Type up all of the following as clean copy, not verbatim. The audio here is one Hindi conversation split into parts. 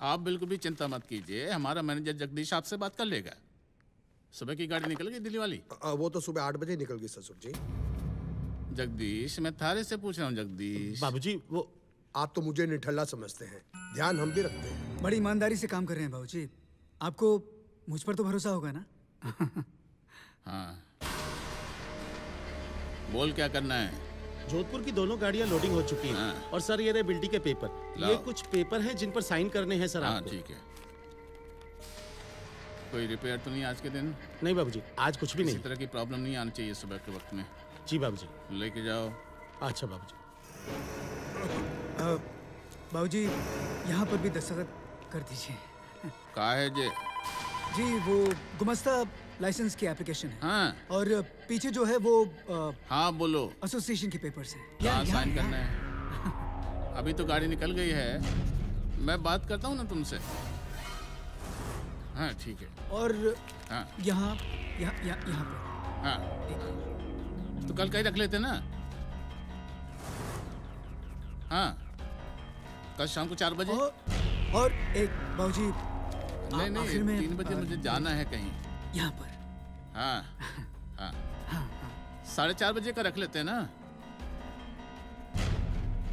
आप बिल्कुल भी चिंता मत कीजिए, हमारा मैनेजर जगदीश आपसे बात कर लेगा। सुबह की गाड़ी निकल गई दिल्ली वाली? वो तो सुबह 8 बजे निकल गई ससुर जी। जगदीश, मैं थारे से पूछ रहा हूँ जगदीश। बाबूजी वो आप तो मुझे निठल्ला समझते हैं, ध्यान हम भी रखते हैं। बड़ी ईमानदारी से काम कर रहे हैं बाबूजी। आपको मुझ पर तो भरोसा होगा ना? हाँ, बोल क्या करना है? जोधपुर की दोनों गाड़ियां लोडिंग हो चुकी हैं। हाँ। और सर ये रहे बिल्टी के पेपर। लाओ। ये कुछ पेपर हैं जिन पर साइन करने हैं सर हाँ आपको। ठीक है। कोई रिपेयर तो नहीं आज के दिन? नहीं बाबूजी, आज कुछ भी किसी नहीं। तरह की प्रॉब्लम नहीं आनी चाहिए सुबह के वक्त में। जी बाबूजी। लेके जाओ। अच्छा बाबूजी। बाबूजी यहाँ पर भी दस्तखत कर दीजिए। कहा है जे? जी वो गुमस्ता लाइसेंस की एप्लीकेशन है। हाँ और पीछे जो है वो हाँ बोलो। एसोसिएशन के पेपर्स हैं। कहाँ साइन करना है? अभी तो गाड़ी निकल गई है, मैं बात करता हूँ ना तुमसे। हाँ ठीक है। और हाँ यहाँ पर। हाँ तो कल कहीं रख लेते ना। हाँ कल शाम को 4 बजे। और एक बाबूजी नहीं नहीं, आखिर में 3 बजे मुझे जाना है कहीं। यहाँ पर। हाँ हाँ 4:30 बजे का रख लेते हैं ना।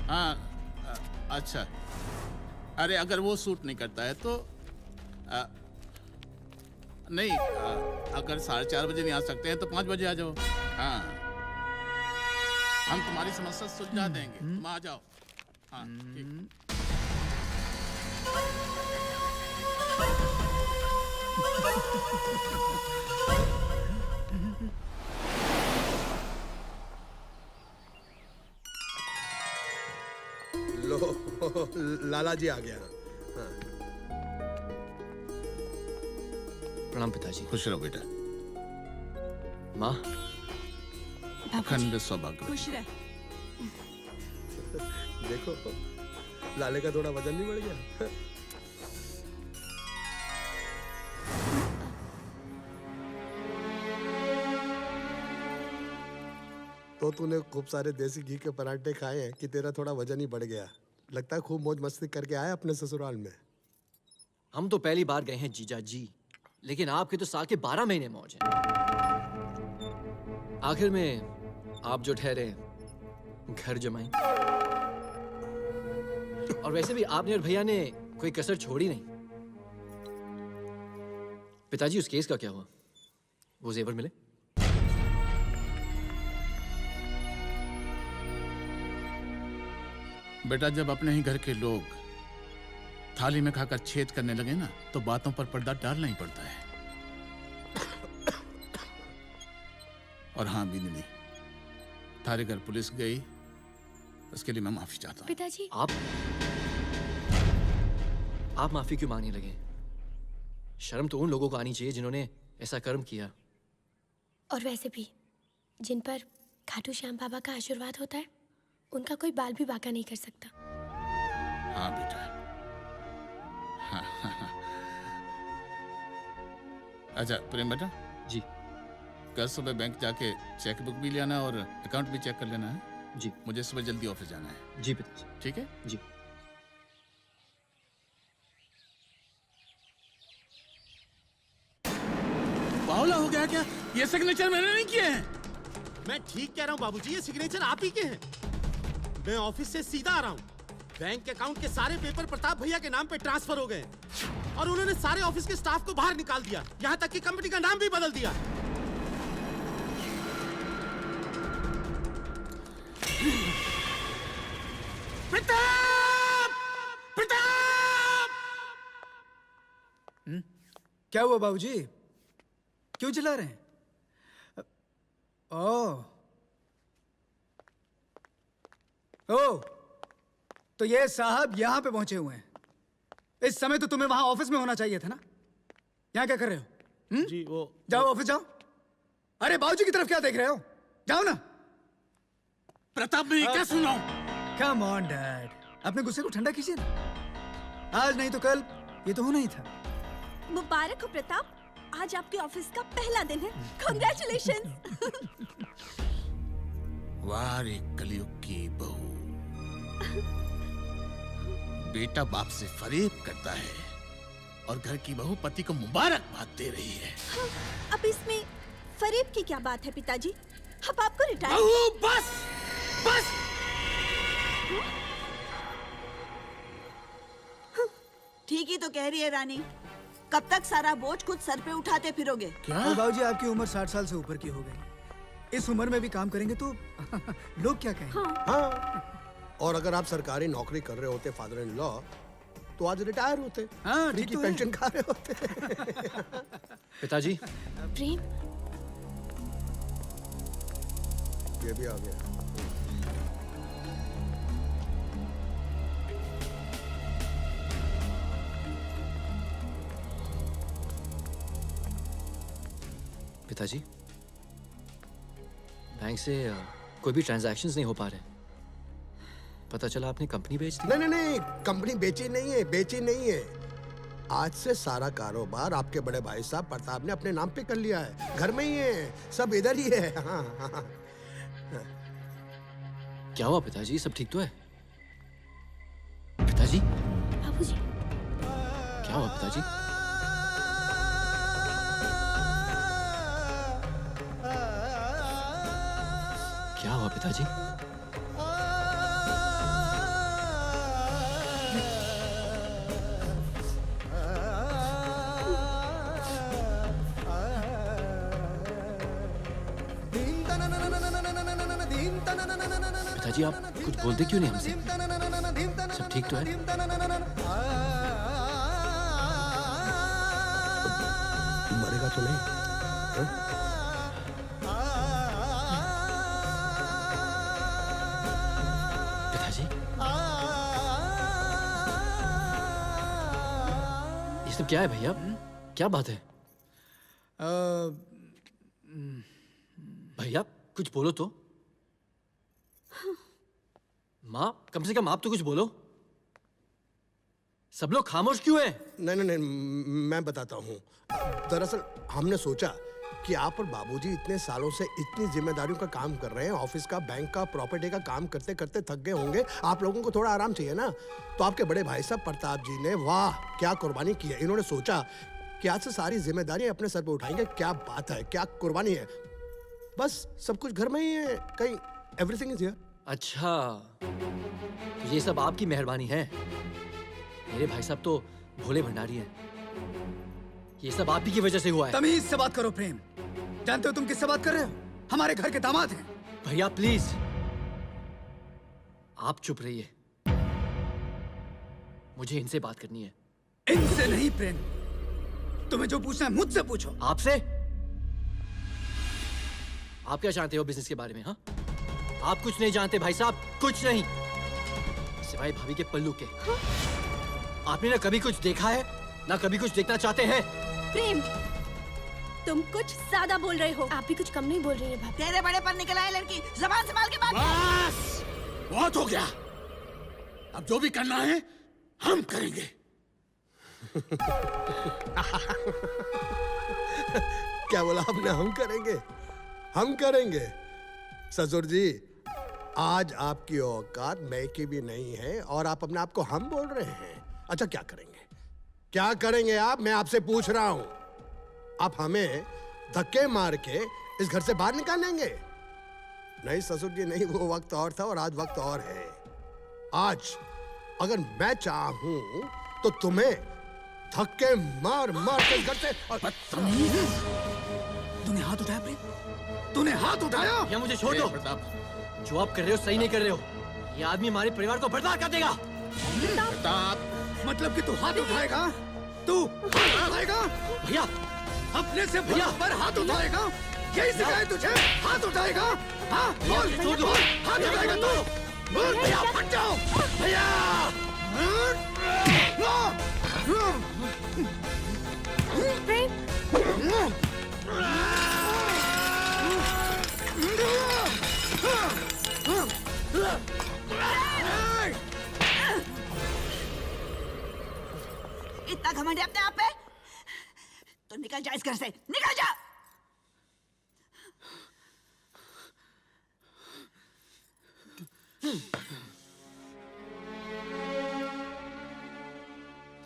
हाँ अच्छा। अरे अगर वो सूट नहीं करता है तो नहीं, अगर 4:30 बजे नहीं आ सकते हैं तो 5 बजे आ जाओ। हाँ हम तुम्हारी समस्या सुलझा देंगे, तुम आ जाओ। हाँ ठीक। लो लाला जी आ गया। प्रणाम पिताजी। खुश रहो बेटा। माँ अखंड सौभाग्य। खुश रह। देखो लाले का थोड़ा वजन नहीं बढ़ गया? तो तूने खूब सारे देसी घी के पराठे खाए हैं कि तेरा थोड़ा वजन ही बढ़ गया? लगता है खूब मौज मस्ती करके आया अपने ससुराल में। हम तो पहली बार गए हैं जीजा जी, लेकिन आपके तो साल के 12 महीने मौज है। आखिर में आप जो ठहरे घर जमाई। और वैसे भी आपने और भैया ने कोई कसर छोड़ी नहीं। पिताजी उस केस का क्या हुआ? वो जेवर मिले? बेटा जब अपने ही घर के लोग थाली में खाकर छेद करने लगे ना, तो बातों पर पर्दा डालना ही पड़ता है। और हाँ बिजली, थारे घर पुलिस गई, उसके लिए मैं माफी चाहता हूँ। पिताजी आप माफी क्यों मांगने लगे? शर्म तो उन लोगों को आनी चाहिए जिन्होंने ऐसा कर्म किया। और वैसे भी जिन पर खाटू श्याम बाबा का आशीर्वाद होता है, उनका कोई बाल भी बांका नहीं कर सकता। हाँ बेटा। हाँ, हाँ, हाँ। अच्छा प्रेम बेटा जी। कल सुबह बैंक जाके चेकबुक भी लेना और अकाउंट भी चेक कर लेना है। जी। मुझे सुबह जल्दी ऑफिस जाना है। जी पिताजी। ठीक है जी। बावला हो गया क्या? ये सिग्नेचर मैंने नहीं किए हैं। मैं ठीक कह रहा हूँ बाबूजी, ये सिग्नेचर आप ही के हैं। मैं ऑफिस से सीधा आ रहा हूँ। बैंक अकाउंट के सारे पेपर प्रताप भैया के नाम पे ट्रांसफर हो गए और उन्होंने सारे ऑफिस के स्टाफ को बाहर निकाल दिया, यहाँ तक कि कंपनी का नाम भी बदल दिया। प्रताप! प्रताप! क्या हुआ बाबूजी? क्यों चिल्ला रहे हैं? ओ, तो ये साहब यहाँ पे पहुंचे हुए हैं। इस समय तो तुम्हें वहां ऑफिस में होना चाहिए था ना? यहाँ क्या कर रहे हो? जी वो जाओ ऑफिस जाओ। अरे बाबूजी की तरफ क्या देख रहे हो? जाओ ना। प्रताप मैं क्या सुन रहा हूँ? कम ऑन डैड, अपने गुस्से को ठंडा कीजिए ना। आज नहीं तो कल ये तो होना ही था। मुबारक हो प्रताप, आज आपके ऑफिस का पहला दिन है। कांग्रेचुलेशन। वाह रे कलयुग की बहू। बेटा बाप से फरेब करता है और घर की बहू पति को मुबारकबाद दे रही है। अब इसमें फरेब की क्या बात है पिताजी? अब आपको रिटायर। बहू बस बस। ठीक ही तो कह रही है रानी। कब तक सारा बोझ खुद सर पे उठाते फिरोगे? और बाबूजी आपकी उम्र 60 साल से ऊपर की हो गई। इस उम्र में भी काम करेंगे तो लोग क्या कहेंगे? हाँ, और अगर आप सरकारी नौकरी कर रहे होते फादर इन लॉ तो आज रिटायर होते। हाँ, फ्री ठीक की तो है। पेंशन खा रहे होते। पिताजी, प्रेम, ये भी आ गया। पिताजी, बैंक से कोई भी ट्रांजैक्शंस नहीं हो पा रहे। पता चला आपने कंपनी बेच दी। नहीं नहीं नहीं, कंपनी बेची नहीं है, बेची नहीं है। आज से सारा कारोबार आपके बड़े भाई साहब प्रताप ने अपने नाम पे कर लिया है। घर में ही है, सब इधर ही है। हाँ, हाँ। क्या हुआ पिताजी, सब ठीक तो है? पिताजी, बाबूजी, क्या हुआ पिताजी? क्या हुआ पिताजी? पिताजी, आप कुछ बोलते क्यों नहीं हमसे? सब ठीक तो है? मरेगा तो नहीं? हाँ? पिताजी, ये सब क्या है भैया? क्या बात है? भैया कुछ बोलो तो। माँ, कम से कम आप तो कुछ बोलो। सब लोग खामोश क्यों हैं? नहीं नहीं नहीं, मैं बताता हूँ। दरअसल हमने सोचा कि आप और बाबूजी इतने सालों से इतनी जिम्मेदारियों का काम कर रहे हैं, ऑफिस का, बैंक का, प्रॉपर्टी का काम करते करते थक गए होंगे। आप लोगों को थोड़ा आराम चाहिए ना। तो आपके बड़े भाई साहब प्रताप जी ने, वाह क्या कुर्बानी की है। इन्होंने सोचा कि आज से सारी जिम्मेदारी अपने सर पे उठाएंगे। क्या बात है, क्या कुर्बानी है। बस सब कुछ घर में ही है, कहीं एवरीथिंग इज हियर। अच्छा, तो ये सब आपकी मेहरबानी है। मेरे भाई साहब तो भोले भंडारी हैं। ये सब आप ही की वजह से हुआ है। तमीज से बात करो प्रेम। जानते हो तुम किससे बात कर रहे हो? हमारे घर के दामाद हैं। भैया प्लीज, आप चुप रहिए। मुझे इनसे बात करनी है। इनसे नहीं प्रेम, तुम्हें जो पूछना है मुझसे पूछो। आपसे? आप क्या जानते हो बिजनेस के बारे में? हाँ, आप कुछ नहीं जानते भाई साहब, कुछ नहीं, सिवाय भाभी के पल्लू के। आपने ना कभी कुछ देखा है, ना कभी कुछ देखना चाहते हैं। प्रेम, तुम कुछ ज्यादा बोल रहे हो। आप भी कुछ कम नहीं बोल रही है भाभी। तेरे बड़े पर निकल आए लड़की, जबान संभाल के बात कर। बस बहुत हो गया। अब जो भी करना है हम करेंगे। क्या बोला आपने? हम करेंगे? हम करेंगे? ससुर जी, आज आपकी औकात मैं की भी नहीं है और आप अपने आप को हम बोल रहे हैं। अच्छा क्या करेंगे? क्या करेंगे आप? मैं आपसे पूछ रहा हूं। आप हमें धक्के मार के इस घर से बाहर निकालेंगे? नहीं ससुर जी नहीं, वो वक्त और था और आज वक्त और है। आज अगर मैं चाहूं तो तुम्हें धक्के मार मार के इस घर से। तूने हाथ उठाया प्रेम? तूने हाथ उठाया? या मुझे छोड़ दो। प्रताप, जो आप कर रहे हो सही नहीं कर रहे हो। ये आदमी हमारे परिवार को बर्बाद कर देगा। प्रताप, मतलब कि तू हाथ उठाएगा? तू हाथ उठाएगा? भैया, अपने से भैया! पर हाथ उठाएगा? यही सिखाया तुझे? हाथ उठाएगा? हाँ, बोल, छोड़ दो। बोल, हाथ उठाएगा तू? बोल, भैया, हट जाओ! भैया! प्रेम, इतना घमंड है अपने आप पे? तो निकल जा इस घर से, निकल जा।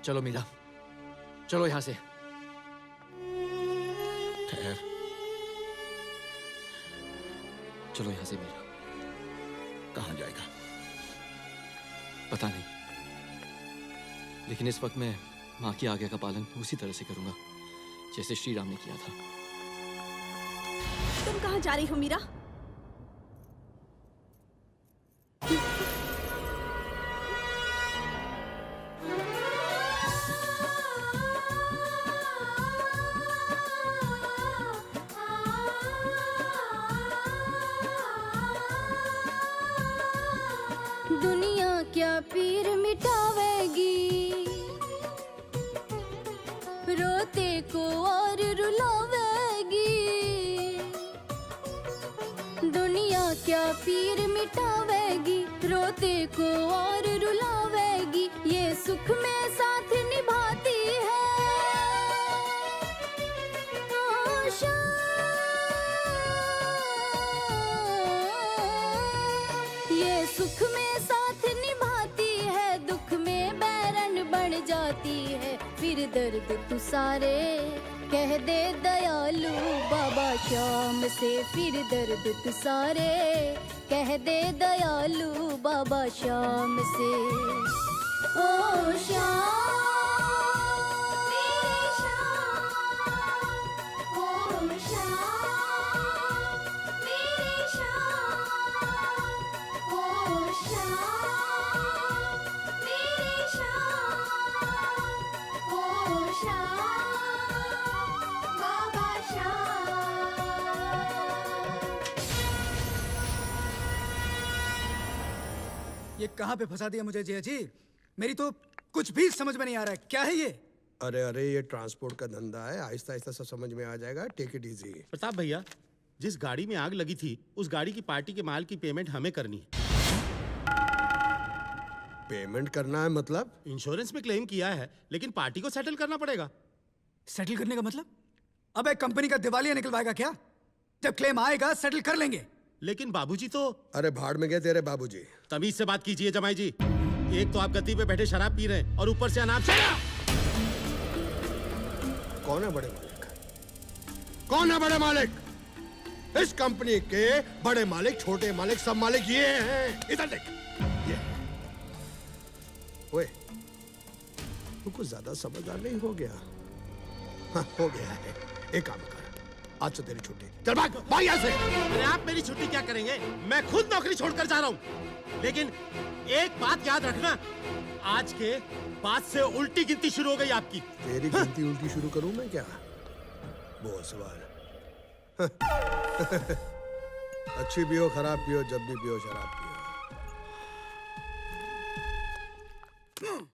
चलो मीरा, चलो यहाँ से। ठहर। चलो यहाँ से मीरा। कहाँ जाएगा? पता नहीं, लेकिन इस वक्त मैं माँ की आज्ञा का पालन उसी तरह से करूंगा जैसे श्री राम ने किया था। तुम कहाँ जा रही हो मीरा? दुनिया क्या पीर मिटावेगी, रोते को और रुलावेगी। दुनिया क्या पीर मिटावेगी, रोते को और रुलावेगी। ये सुख में साथ निभाती है ये सुख में साथ निभाती है, दुख में बैरन बन जाती है। फिर दर्द तू सारे कह दे दयालु बाबा श्याम से। फिर दर्द तू सारे कह दे दयालु बाबा श्याम से। ओ श्याम मेरे श्याम, ओ श्याम मेरे श्याम, ओ श्याम मेरे श्याम, ओ श्याम बाबा श्याम। ये कहाँ पे फंसा दिया मुझे जया जी? मेरी तो कुछ भी समझ में नहीं आ रहा है। क्या है ये? अरे अरे, ये ट्रांसपोर्ट का धंधा है, आहिस्ता आहिस्ता सब समझ में आ जाएगा। Take it easy. प्रताप भैया, जिस गाड़ी में आग लगी थी उस गाड़ी की पार्टी के माल की पेमेंट हमें करनी है। पेमेंट करना है मतलब? इंश्योरेंस में क्लेम किया है, लेकिन पार्टी को सेटल करना पड़ेगा। सेटल करने का मतलब? अब एक कंपनी का दिवालिया निकलवाएगा क्या? जब क्लेम आएगा सेटल कर लेंगे। लेकिन बाबूजी तो। अरे भाड़ में गए तेरे बाबूजी। तमीज से बात कीजिए जमाई जी। एक तो आप गद्दी पे बैठे शराब पी रहे हैं और ऊपर से अनाप शराब। कौन है बड़े मालिक? कौन है बड़े मालिक? इस कंपनी के बड़े मालिक, छोटे मालिक, सब मालिक ये हैं। इधर देख, ये। ओए, तू कुछ ज्यादा समझदार नहीं हो गया? हाँ, हो गया है। एक काम कर, आज से तेरी छुट्टी। चल भाग, भाग यहाँ से। अरे आप मेरी छुट्टी क्या करेंगे? मैं खुद नौकरी छोड़कर जा रहा हूँ। लेकिन एक बात याद रखना, आज के बाद से उल्टी गिनती शुरू हो गई आपकी। तेरी गिनती उल्टी शुरू करूं मैं क्या? बहुत सवाल। अच्छी पियो, खराब पियो, जब भी पियो शराब पियो।